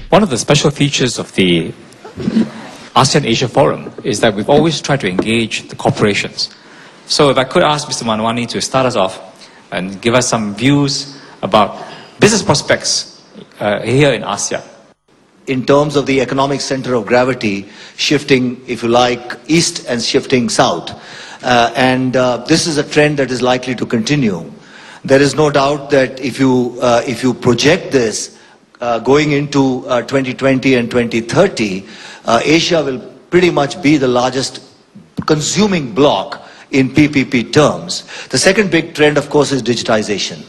One of the special features of the ASEAN Asia Forum is that we've always tried to engage the corporations. So if I could ask Mr. Manwani to start us off and give us some views about business prospects here in ASEAN. In terms of the economic center of gravity shifting, if you like, east and shifting south. This is a trend that is likely to continue. There is no doubt that if you project this going into 2020 and 2030, Asia will pretty much be the largest consuming bloc in PPP terms. The second big trend, of course, is digitization.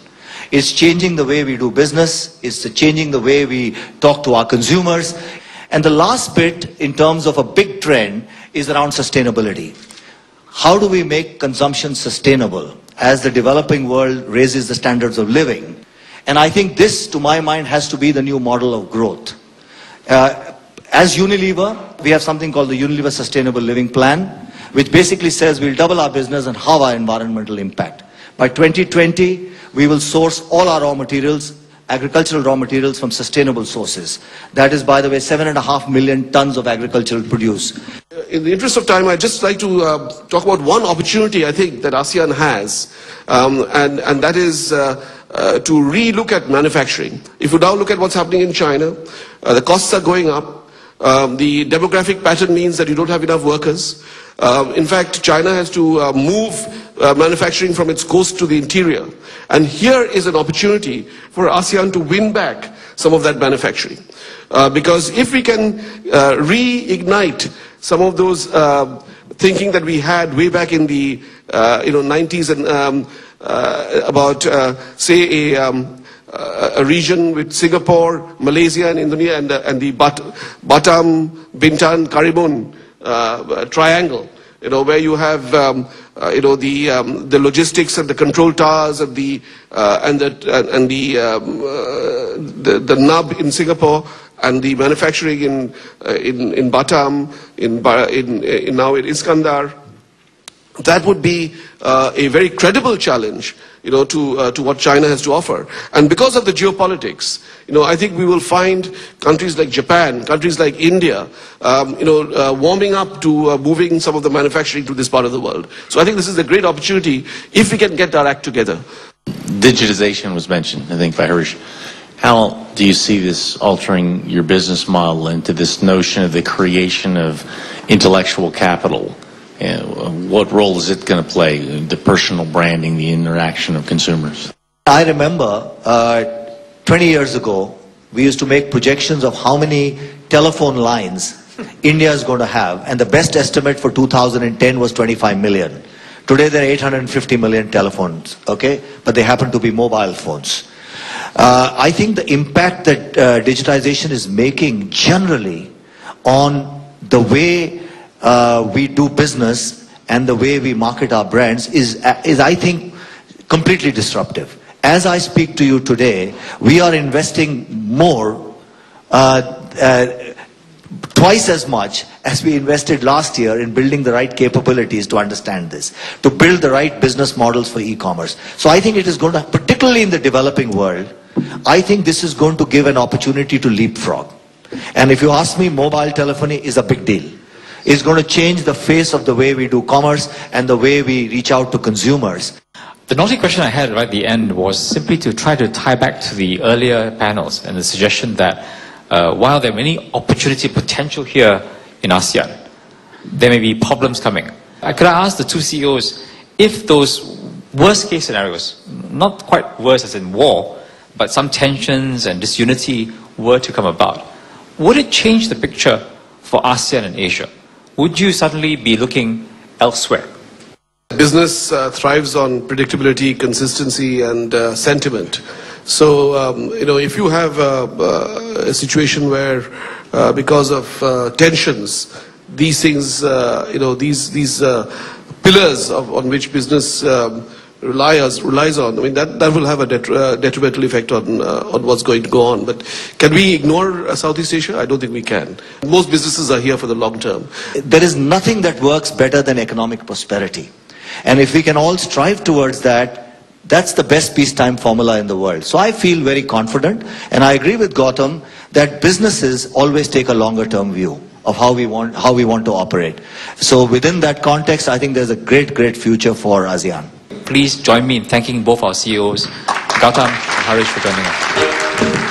It's changing the way we do business. It's changing the way we talk to our consumers. And the last bit, in terms of a big trend, is around sustainability. How do we make consumption sustainable as the developing world raises the standards of living? And I think this, to my mind, has to be the new model of growth. As Unilever, we have something called the Unilever Sustainable Living Plan, which basically says we'll double our business and halve our environmental impact. By 2020, we will source all our raw materials, agricultural raw materials, from sustainable sources. That is, by the way, 7.5 million tons of agricultural produce. In the interest of time, I'd just like to talk about one opportunity, I think, that ASEAN has, and that is to re-look at manufacturing. If you now look at what's happening in China, the costs are going up. The demographic pattern means that you don't have enough workers. In fact, China has to move manufacturing from its coast to the interior. And here is an opportunity for ASEAN to win back some of that manufacturing. Because if we can reignite some of those thinking that we had way back in the 90s and about, say, a region with Singapore, Malaysia and Indonesia and the Batam, Bintan, Karimun triangle, where you have the logistics and the control towers and the nub in Singapore and the manufacturing in Batam, now in Iskandar. That would be a very credible challenge, to what China has to offer. And because of the geopolitics, I think we will find countries like Japan, countries like India, warming up to moving some of the manufacturing to this part of the world. So I think this is a great opportunity if we can get our act together. Digitization was mentioned, I think, by Hirsch. How do you see this altering your business model into this notion of the creation of intellectual capital? What role is it going to play, the personal branding, the interaction of consumers? I remember 20 years ago, we used to make projections of how many telephone lines India is going to have, and the best estimate for 2010 was 25 million. Today there are 850 million telephones, okay? But they happen to be mobile phones. I think the impact that digitization is making generally on the way we do business and the way we market our brands is I think, completely disruptive. As I speak to you today, we are investing more, twice as much as we invested last year in building the right capabilities to understand this, to build the right business models for e-commerce. So I think it is going to, particularly in the developing world, I think this is going to give an opportunity to leapfrog. And if you ask me, mobile telephony is a big deal. It's going to change the face of the way we do commerce and the way we reach out to consumers. The naughty question I had right at the end was simply to try to tie back to the earlier panels and the suggestion that while there are many opportunity potential here in ASEAN, there may be problems coming. Could I ask the two CEOs, if those worst case scenarios, not quite worse as in war, but some tensions and disunity were to come about, would it change the picture for ASEAN and Asia? Would you suddenly be looking elsewhere? Business thrives on predictability, consistency and sentiment. So, if you have a situation where because of tensions, these things, these pillars on which business relies on, I mean, that will have a detrimental effect on what's going to go on. But can we ignore Southeast Asia? I don't think we can. Most businesses are here for the long term. There is nothing that works better than economic prosperity. And if we can all strive towards that, that's the best peacetime formula in the world. So I feel very confident, and I agree with Gautam that that businesses always take a longer term view of how we want to operate. So within that context, I think there's a great future for ASEAN. Please join me in thanking both our CEOs, Gautam and Harish, for joining us.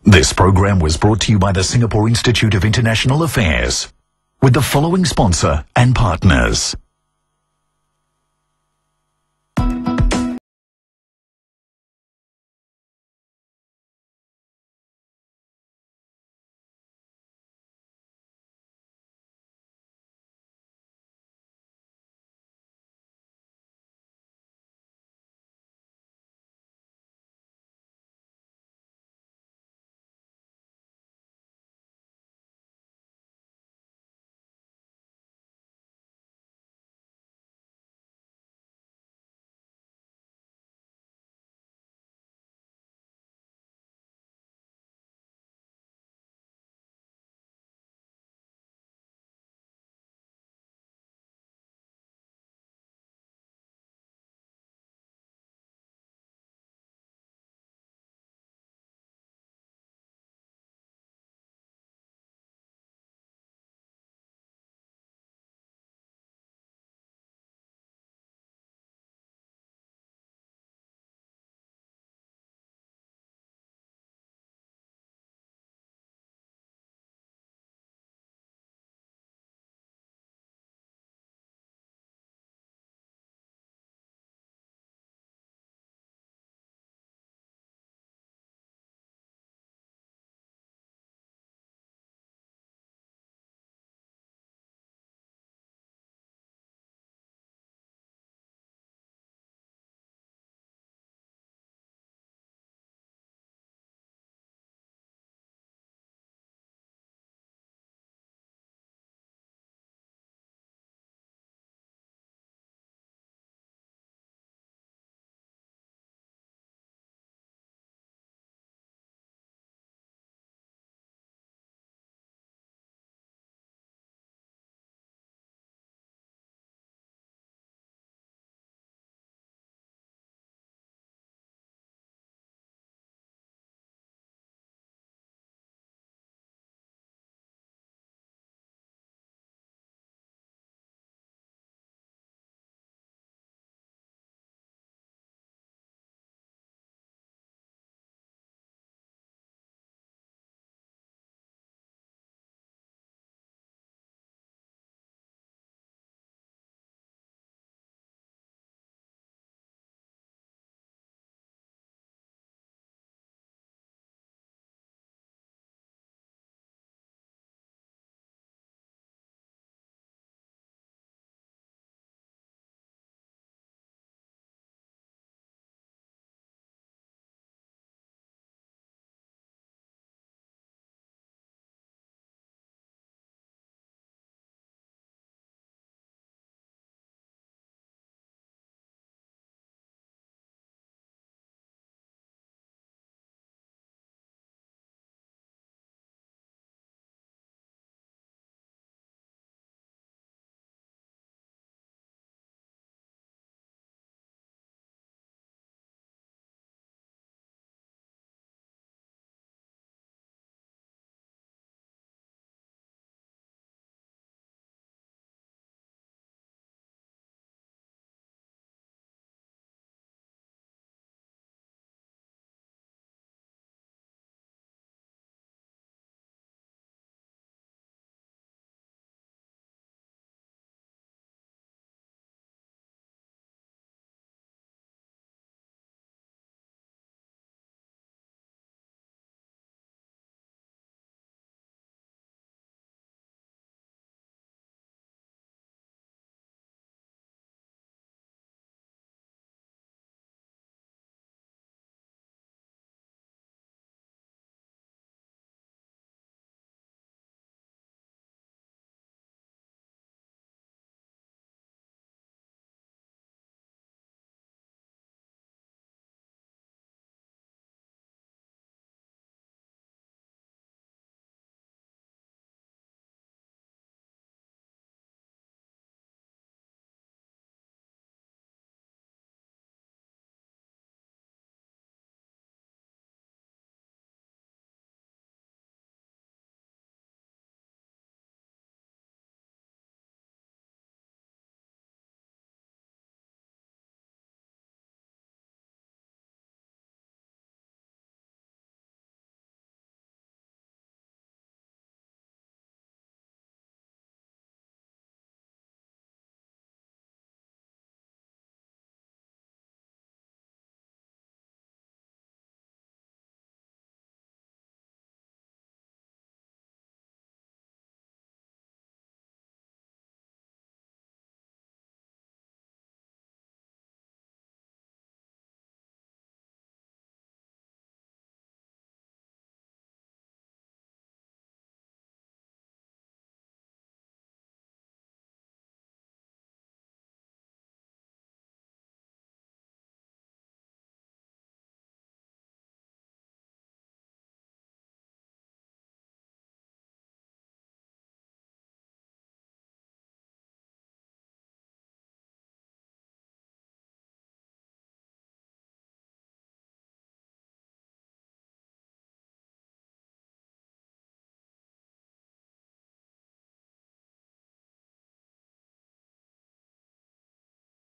This program was brought to you by the Singapore Institute of International Affairs with the following sponsor and partners.